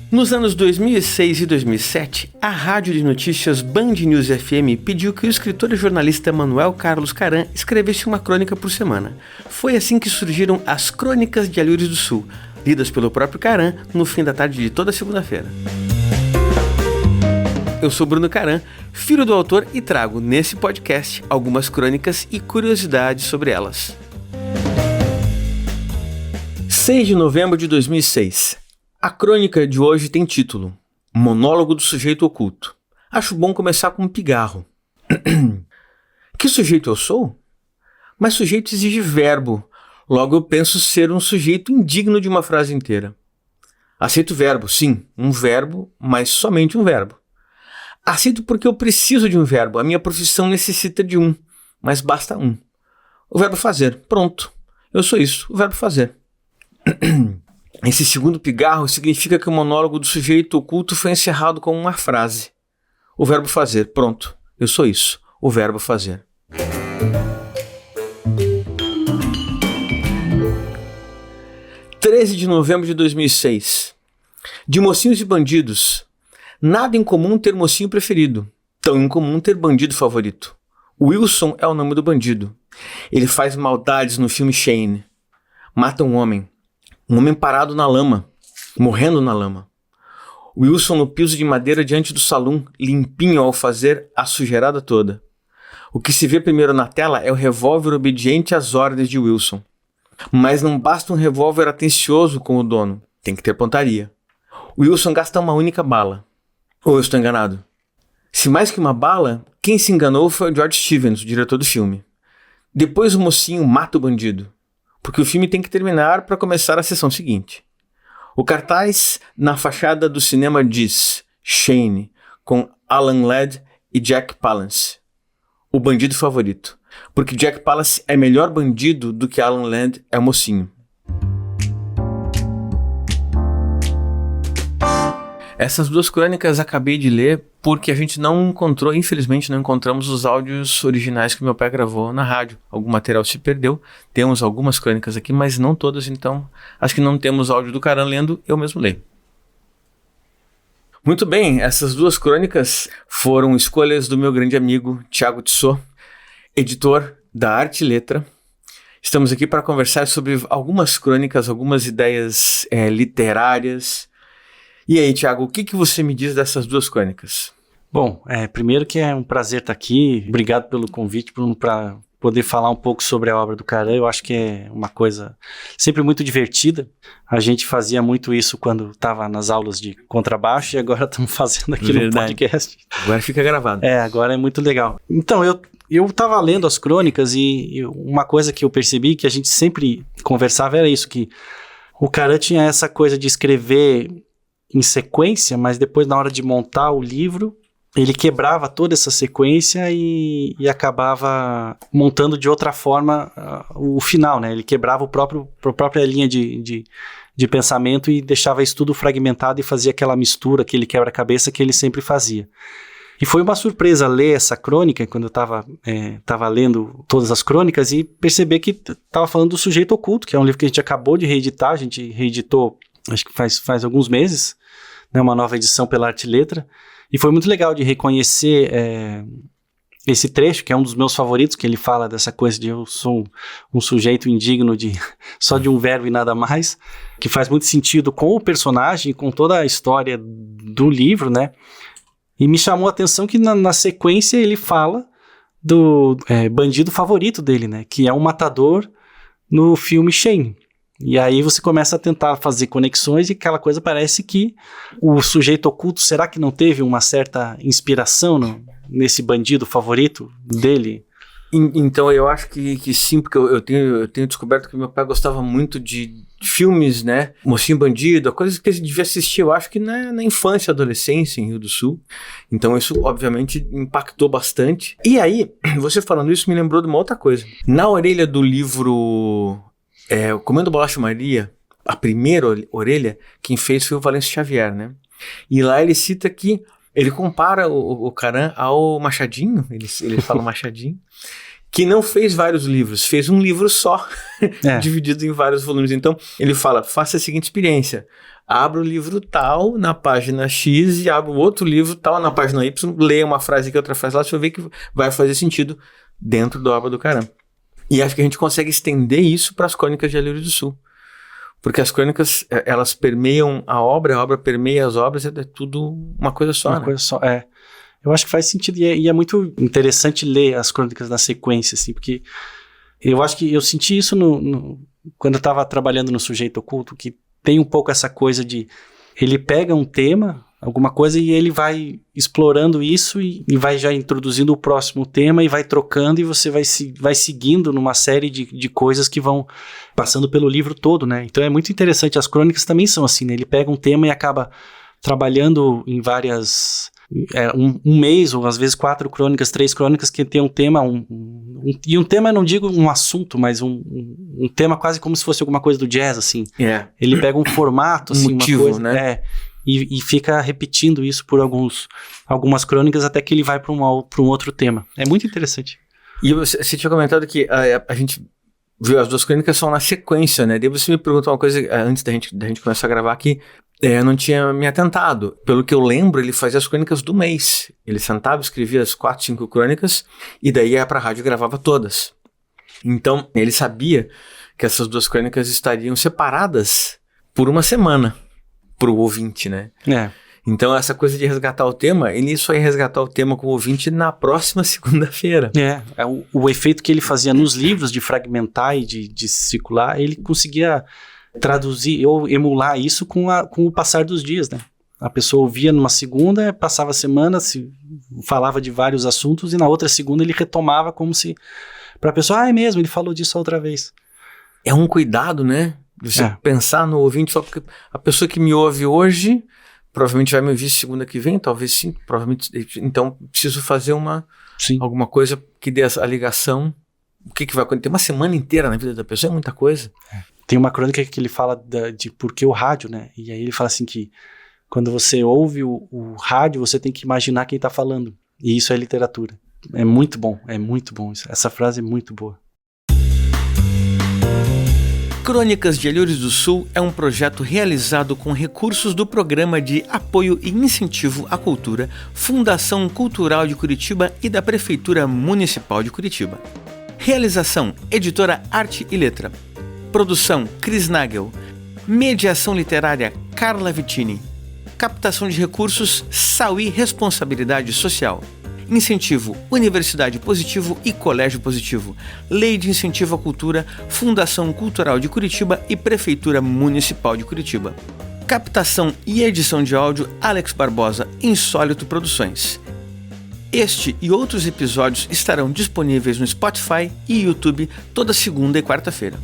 Nos anos 2006 e 2007, a rádio de notícias Band News FM pediu que o escritor e jornalista Manuel Carlos Caram escrevesse uma crônica por semana. Foi assim que surgiram as Crônicas de Alhures do Sul, lidas pelo próprio Caram no fim da tarde de toda segunda-feira. Eu sou Bruno Caram, filho do autor, e trago nesse podcast algumas crônicas e curiosidades sobre elas. 6 de novembro de 2006. A crônica de hoje tem título Monólogo do Sujeito Oculto. Acho bom começar com um pigarro. Que sujeito eu sou? Mas sujeito exige verbo, logo eu penso ser um sujeito indigno de uma frase inteira. Aceito verbo, sim, um verbo, mas somente um verbo. Aceito porque eu preciso de um verbo, a minha profissão necessita de um, mas basta um. O verbo fazer, pronto. Eu sou isso, o verbo fazer. Esse segundo pigarro significa que o monólogo do sujeito oculto foi encerrado com uma frase. O verbo fazer, pronto. Eu sou isso, o verbo fazer. – 13 de novembro de 2006. De mocinhos e bandidos. Nada em comum ter mocinho preferido. Tão incomum ter bandido favorito. Wilson é o nome do bandido. Ele faz maldades no filme Shane. Mata um homem parado na lama, morrendo na lama. Wilson no piso de madeira diante do salão, limpinho ao fazer a sujeirada toda. O que se vê primeiro na tela é o revólver obediente às ordens de Wilson. Mas não basta um revólver atencioso com o dono, tem que ter pontaria. Wilson gasta uma única bala. Ou eu estou enganado? Se mais que uma bala, quem se enganou foi o George Stevens, o diretor do filme. Depois o mocinho mata o bandido, porque o filme tem que terminar para começar a sessão seguinte. O cartaz na fachada do cinema diz Shane, com Alan Ladd e Jack Palance. O bandido favorito, porque Jack Palance é melhor bandido do que Alan Ladd é mocinho. Essas duas crônicas acabei de ler porque a gente não encontrou, infelizmente não encontramos os áudios originais que meu pai gravou na rádio. Algum material se perdeu, temos algumas crônicas aqui, mas não todas, então acho que não temos áudio do Caram lendo, eu mesmo leio. Muito bem, essas duas crônicas foram escolhas do meu grande amigo Thiago Tissot, editor da Arte e Letra. Estamos aqui para conversar sobre algumas crônicas, algumas ideias literárias. E aí, Thiago, o que você me diz dessas duas crônicas? Bom, primeiro que é um prazer estar aqui. Obrigado pelo convite, para poder falar um pouco sobre a obra do Caram. Eu acho que é uma coisa sempre muito divertida. A gente fazia muito isso quando estava nas aulas de contrabaixo e agora estamos fazendo aqui no podcast. Agora fica gravado. Agora é muito legal. Então, eu estava lendo as crônicas e uma coisa que eu percebi que a gente sempre conversava era isso, que o Caram tinha essa coisa de escrever em sequência, mas depois na hora de montar o livro, ele quebrava toda essa sequência e acabava montando de outra forma o final, né? Ele quebrava a própria linha de pensamento e deixava isso tudo fragmentado e fazia aquela mistura, aquele quebra-cabeça que ele sempre fazia. E foi uma surpresa ler essa crônica, quando eu estava lendo todas as crônicas, e perceber que estava falando do Sujeito Oculto, que é um livro que a gente acabou de reeditar, a gente reeditou acho que faz alguns meses, né, uma nova edição pela Arte e Letra, e foi muito legal de reconhecer esse trecho, que é um dos meus favoritos, que ele fala dessa coisa de eu sou um sujeito indigno só de um verbo e nada mais, que faz muito sentido com o personagem, com toda a história do livro, né, e me chamou a atenção que na sequência ele fala do bandido favorito dele, né, que é um matador no filme Shane. E aí você começa a tentar fazer conexões e aquela coisa parece que o sujeito oculto, será que não teve uma certa inspiração nesse bandido favorito dele? Então eu acho que sim, porque eu tenho descoberto que meu pai gostava muito de filmes, né? Mocinho Bandido, coisas que ele devia assistir, eu acho que na infância, adolescência em Rio do Sul. Então isso obviamente impactou bastante. E aí, você falando isso me lembrou de uma outra coisa. Na orelha do livro O Comendo Bolacha Maria, a primeira orelha, quem fez foi o Valêncio Xavier, né? E lá ele cita que ele compara o Caram ao Machadinho, ele fala Machadinho, que não fez vários livros, fez um livro só, dividido em vários volumes. Então, ele fala, faça a seguinte experiência, abra o livro tal na página X e abra o outro livro tal na página Y, leia uma frase aqui, outra frase lá, você vai ver que vai fazer sentido dentro da obra do Caram. E acho que a gente consegue estender isso para as crônicas de Alírio do Sul. Porque as crônicas, elas permeiam a obra permeia as obras, é tudo uma coisa só, Uma coisa só, Eu acho que faz sentido e é muito interessante ler as crônicas na sequência, assim, porque eu acho que eu senti isso quando eu estava trabalhando no Sujeito Oculto, que tem um pouco essa coisa de ele pega um tema, alguma coisa, e ele vai explorando isso e vai já introduzindo o próximo tema e vai trocando, e você vai seguindo numa série de coisas que vão passando pelo livro todo, né? Então é muito interessante. As crônicas também são assim, né? Ele pega um tema e acaba trabalhando em várias... um mês, ou às vezes 4 crônicas, 3 crônicas que tem um tema, e um tema, não digo um assunto, mas um tema quase como se fosse alguma coisa do jazz, assim. Ele pega um formato, assim, motivo, uma coisa, né? E fica repetindo isso por algumas crônicas até que ele vai para um outro tema. É muito interessante. E você tinha comentado que a gente viu as 2 crônicas são na sequência, né? Daí você me perguntou uma coisa antes da gente começar a gravar aqui. Eu não tinha me atentado. Pelo que eu lembro, ele fazia as crônicas do mês. Ele sentava, escrevia as 4, 5 crônicas e daí ia pra rádio e gravava todas. Então, ele sabia que essas 2 crônicas estariam separadas por uma semana pro ouvinte, né? Então, essa coisa de resgatar o tema, ele só ia resgatar o tema com o ouvinte na próxima segunda-feira. O efeito que ele fazia nos livros de fragmentar e de circular, ele conseguia traduzir ou emular isso com o passar dos dias, né? A pessoa ouvia numa segunda, passava a semana, falava de vários assuntos, e na outra segunda ele retomava como se... Pra pessoa, é mesmo, ele falou disso outra vez. É um cuidado, né? Você pensar no ouvinte, só porque a pessoa que me ouve hoje provavelmente vai me ouvir segunda que vem, talvez sim, provavelmente. Então, preciso fazer alguma coisa que dê a ligação. O que vai acontecer? Uma semana inteira na vida da pessoa é muita coisa. Tem uma crônica que ele fala de por que o rádio, né? E aí ele fala assim que quando você ouve o rádio, você tem que imaginar quem tá falando. E isso é literatura. É muito bom isso. Essa frase é muito boa. Crônicas de Alírio do Sul é um projeto realizado com recursos do Programa de Apoio e Incentivo à Cultura, Fundação Cultural de Curitiba e da Prefeitura Municipal de Curitiba. Realização: Editora Arte e Letra. Produção: Cris Nagel. Mediação literária: Carla Vittini. Captação de recursos: Sauí Responsabilidade Social. Incentivo: Universidade Positivo e Colégio Positivo. Lei de Incentivo à Cultura, Fundação Cultural de Curitiba e Prefeitura Municipal de Curitiba. Captação e edição de áudio: Alex Barbosa, Insólito Produções. Este e outros episódios estarão disponíveis no Spotify e YouTube toda segunda e quarta-feira.